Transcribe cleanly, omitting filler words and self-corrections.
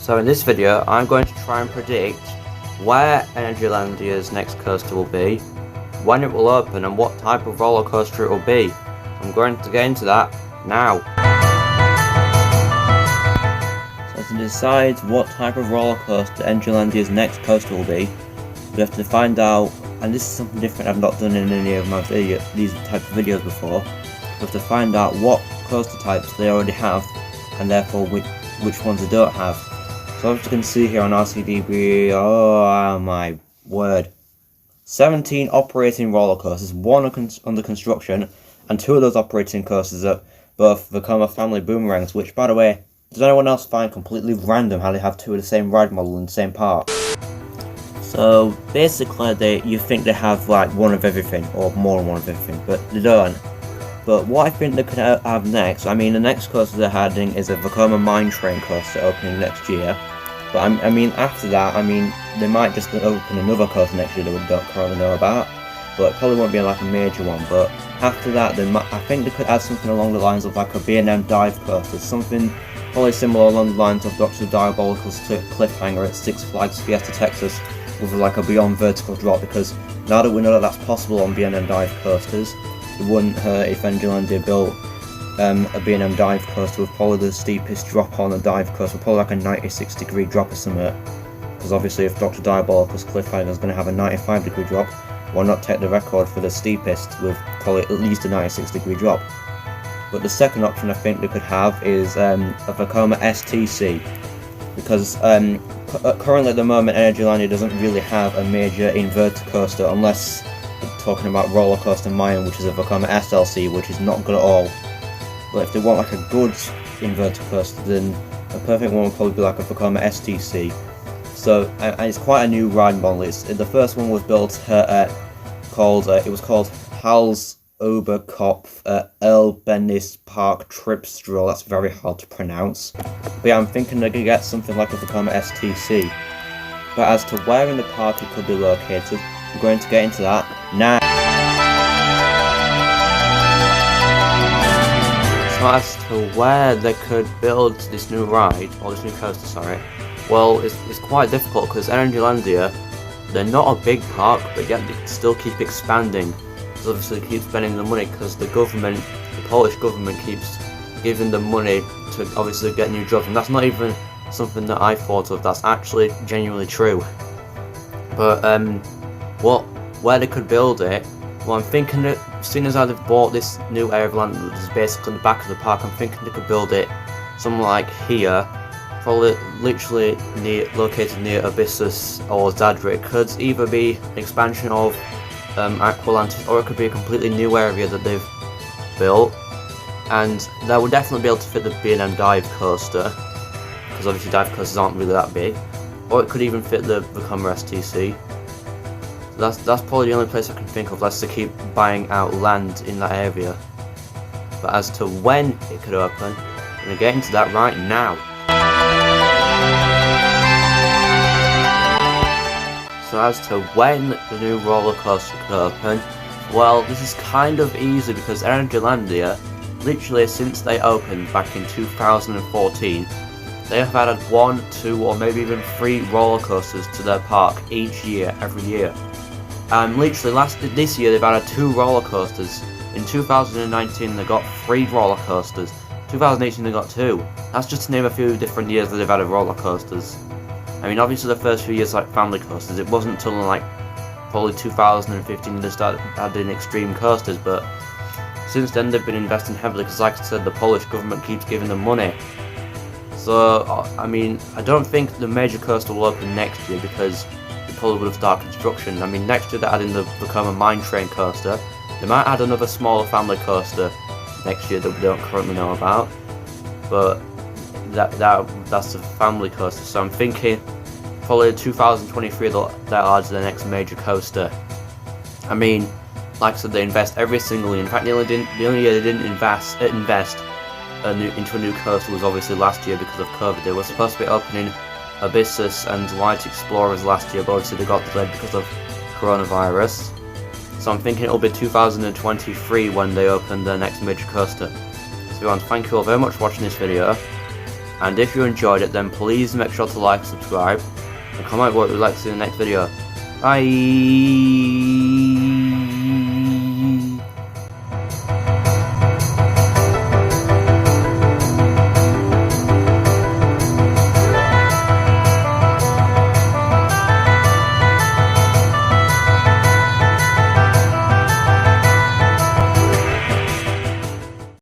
So in this video, I'm going to try and predict where Energylandia's next coaster will be, when it will open, and what type of roller coaster it will be. I'm going to get into that now. So to decide what type of roller coaster Energylandia's next coaster will be, we have to find out, and this is something different I've not done in any of my these type of videos before. We have to find out what coaster types they already have, and therefore which ones they don't have. So as you can see here on RCDB, oh my word, 17 operating roller coasters, one under construction, and 2 of those operating coasters are both Vekoma family boomerangs, which, by the way, does anyone else find completely random how they have 2 of the same ride model in the same park? So basically you think they have like one of everything, or more than one of everything, but they don't. But what I think they could have next, I mean, the next coaster they're adding is a Vekoma Mine Train coaster opening next year. But I mean, after that, I mean, they might just open another coaster next year that we don't currently know about. But it probably won't be like a major one. But after that, I think they could add something along the lines of like a B&M dive coaster. Something probably similar along the lines of Dr. Diabolical's cliffhanger at Six Flags Fiesta Texas, with like a beyond vertical drop, because now that we know that that's possible on B&M dive coasters, it wouldn't hurt if Energylandia built a B&M dive coaster with probably the steepest drop on a dive coaster, probably like a 96-degree drop or something. Because obviously if Dr. Diabolical's cliffhanger is going to have a 95-degree drop, why not take the record for the steepest with probably at least a 96-degree drop? But the second option I think they could have is a Vekoma STC, because currently at the moment Energylandia doesn't really have a major inverter coaster, unless we're talking about Roller Coaster Mayan, which is a Vekoma SLC, which is not good at all. But if they want like a good inverter coaster, then a perfect one would probably be like a Vekoma STC. So, and it's quite a new ride model. The first one was built it was called Hals Oberkopf Elbenis Park Tripstroll. That's very hard to pronounce. But yeah, I'm thinking they're going to get something like a Vekoma STC. But as to where in the park it could be located, I'm going to get into that now. So as to where they could build this new ride, or this new coaster, sorry, well, it's quite difficult because Energylandia, they're not a big park, but yet they still keep expanding. Because obviously they keep spending the money, because the government, the Polish government, keeps giving them money to obviously get new jobs, and that's not even something that I thought of, that's actually genuinely true. But where they could build it, well, I'm thinking that seeing as how they've bought this new area of land that is basically the back of the park, I'm thinking they could build it somewhere like here, probably literally located near Abyssus or Zadra. It could either be an expansion of Aqualantis, or it could be a completely new area that they've built, and that would definitely be able to fit the B&M dive coaster, because obviously dive coasters aren't really that big, or it could even fit the Vekoma STC. That's probably the only place I can think of, unless they keep buying out land in that area. But as to when it could open, I'm going to get into that right now. So as to when the new roller coaster could open, well, this is kind of easy, because Energylandia, literally since they opened back in 2014, they have added 1, 2, or maybe even 3 roller coasters to their park each year, every year. Literally this year they've added 2 roller coasters. In 2019 they got 3 roller coasters. 2018 they got 2. That's just to name a few different years that they've added roller coasters. I mean, obviously the first few years like family coasters, it wasn't until like probably 2015 they started adding extreme coasters, but since then they've been investing heavily, because like I said, the Polish government keeps giving them money. So I mean, I don't think the major coaster will open next year, because probably would have started construction. I mean, next year they're adding the Vekoma Mine Train coaster. They might add another smaller family coaster next year that we don't currently know about, but that's the family coaster. So I'm thinking probably 2023 they'll add to the next major coaster. I mean, like I said, they invest every single year. In fact, the only year they didn't invest into a new coaster was obviously last year because of COVID. They were supposed to be opening Abyssus and Light Explorers last year, but obviously they got delayed because of coronavirus. So I'm thinking it'll be 2023 when they open their next major coaster. So everyone, thank you all very much for watching this video. And if you enjoyed it, then please make sure to like, subscribe, and comment what you'd like to see in the next video. Bye!